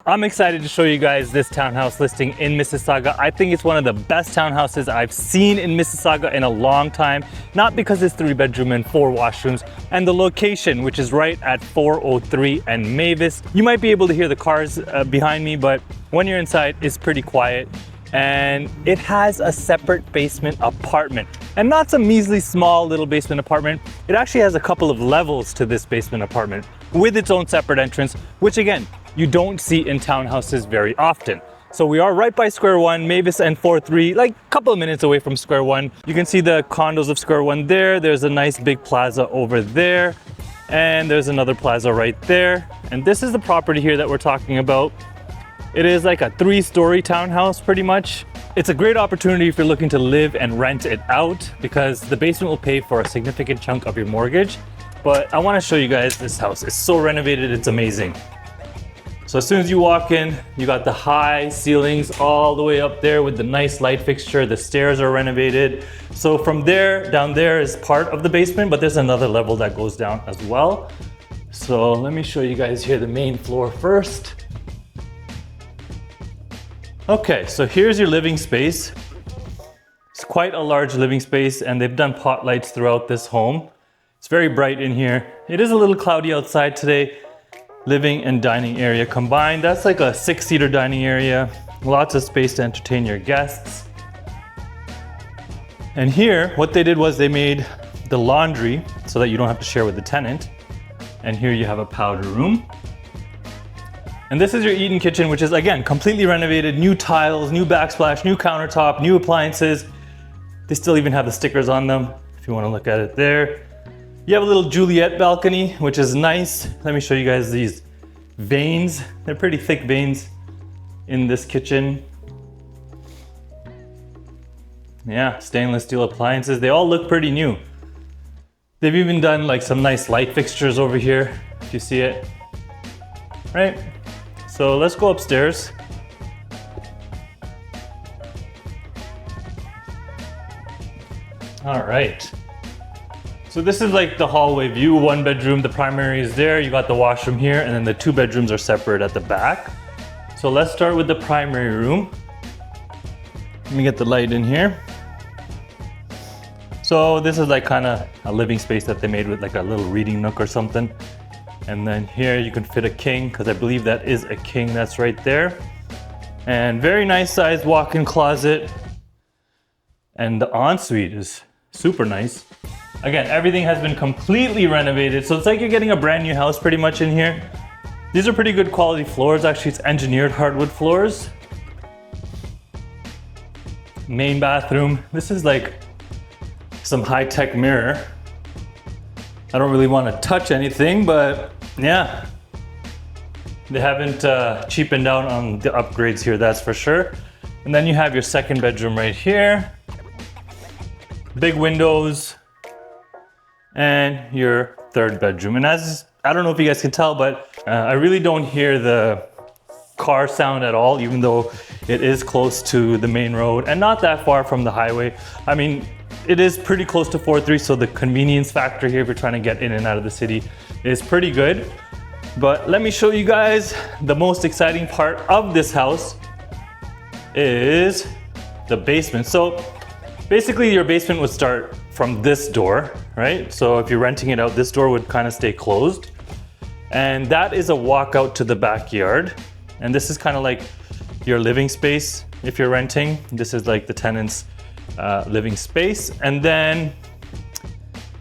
I'm excited to show you guys this townhouse listing in Mississauga. I think it's one of the best townhouses I've seen in Mississauga in a long time. Not because it's 3-bedroom and 4 washrooms, and the location, which is right at 403 and Mavis. You might be able to hear the cars behind me, but when you're inside, it's pretty quiet. And it has a separate basement apartment, and not some measly small little basement apartment. It actually has a couple of levels to this basement apartment with its own separate entrance, which again, you don't see in townhouses very often. So we are right by Square One, Mavis and 4-3, like a couple of minutes away from Square One. You can see the condos of Square One there. There's a nice big plaza over there, and there's another plaza right there. And this is the property here that we're talking about. It is like a 3-story townhouse pretty much. It's a great opportunity if you're looking to live and rent it out, because the basement will pay for a significant chunk of your mortgage. But I want to show you guys this house. It's so renovated, it's amazing. So as soon as you walk in, you got the high ceilings all the way up there with the nice light fixture. The stairs are renovated. So from there, down there is part of the basement, but there's another level that goes down as well. So let me show you guys here the main floor first. Okay, so here's your living space. It's quite a large living space, and they've done pot lights throughout this home. It's very bright in here. It is a little cloudy outside today. Living and dining area combined. That's like a 6-seater dining area. Lots of space to entertain your guests. And here, what they did was they made the laundry so that you don't have to share with the tenant. And here you have a powder room. And this is your eat-in kitchen, which is again, completely renovated, new tiles, new backsplash, new countertop, new appliances. They still even have the stickers on them, if you want to look at it there. You have a little Juliet balcony, which is nice. Let me show you guys these vanes. They're pretty thick vanes in this kitchen. Yeah, stainless steel appliances. They all look pretty new. They've even done like some nice light fixtures over here, if you see it. Right? So let's go upstairs. All right. So this is like the hallway view, 1 bedroom, the primary is there, you got the washroom here, and then the 2 bedrooms are separate at the back. So let's start with the primary room. Let me get the light in here. So this is like kind of a living space that they made with like a little reading nook or something. And then here you can fit a king, because I believe that is a king that's right there. And very nice sized walk-in closet. And the ensuite is super nice. Again, everything has been completely renovated, so it's like you're getting a brand new house pretty much in here. These are pretty good quality floors. Actually, it's engineered hardwood floors. Main bathroom. This is like some high-tech mirror. I don't really want to touch anything, but yeah. They haven't cheapened down on the upgrades here, that's for sure. And then you have your 2nd bedroom right here. Big windows. And your 3rd bedroom. And as I don't know if you guys can tell, but I really don't hear the car sound at all, even though it is close to the main road and not that far from the highway. I mean, it is pretty close to 4-3, so the convenience factor here if you're trying to get in and out of the city is pretty good. But let me show you guys the most exciting part of this house is the basement. So basically your basement would start from this door, right? So if you're renting it out, this door would kind of stay closed. And that is a walkout to the backyard. And this is kind of like your living space if you're renting. This is like the tenant's living space. And then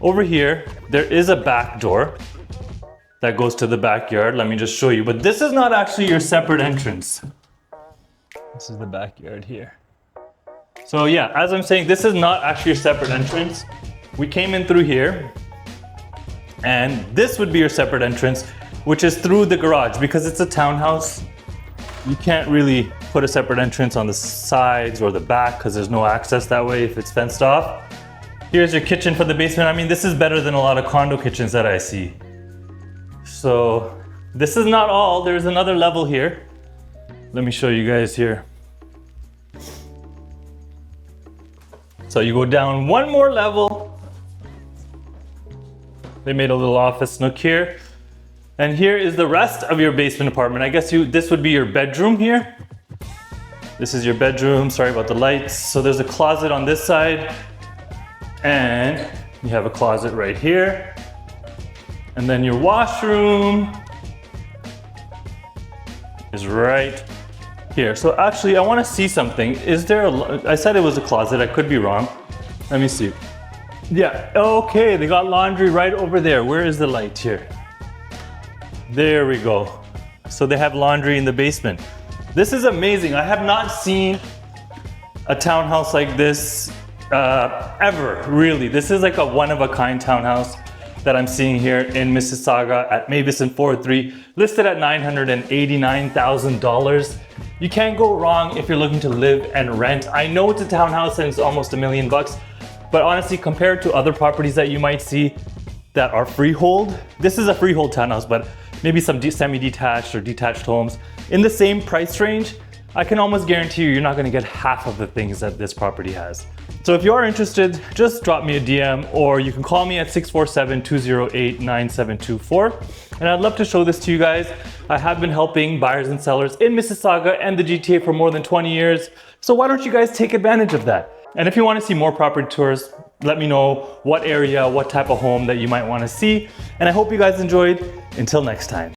over here, there is a back door that goes to the backyard. Let me just show you. But this is not actually your separate entrance. This is the backyard here. So yeah, as I'm saying, this is not actually your separate entrance. We came in through here, and this would be your separate entrance, which is through the garage. Because it's a townhouse, you can't really put a separate entrance on the sides or the back because there's no access that way if it's fenced off. Here's your kitchen for the basement. I mean, this is better than a lot of condo kitchens that I see. So this is not all, there's another level here. Let me show you guys here. So you go down 1 more level. They made a little office nook here. And here is the rest of your basement apartment. I guess this would be your bedroom here. This is your bedroom. Sorry about the lights. So there's a closet on this side, and you have a closet right here. And then your washroom is right here. So actually, I want to see something. Is there I said it was a closet. I could be wrong. Let me see. Yeah, okay, they got laundry right over there. Where is the light here? There we go. So they have laundry in the basement. This is amazing. I have not seen a townhouse like this ever, really. This is like a one-of-a-kind townhouse that I'm seeing here in Mississauga at Mavis and 403, listed at $989,000. You can't go wrong if you're looking to live and rent. I know it's a townhouse and it's almost $1 million bucks, but honestly, compared to other properties that you might see that are freehold, this is a freehold townhouse, but maybe some semi-detached or detached homes in the same price range, I can almost guarantee you're not gonna get half of the things that this property has. So if you are interested, just drop me a DM, or you can call me at 647-208-9724. And I'd love to show this to you guys. I have been helping buyers and sellers in Mississauga and the GTA for more than 20 years. So why don't you guys take advantage of that? And if you want to see more property tours, let me know what area, what type of home that you might want to see. And I hope you guys enjoyed. Until next time.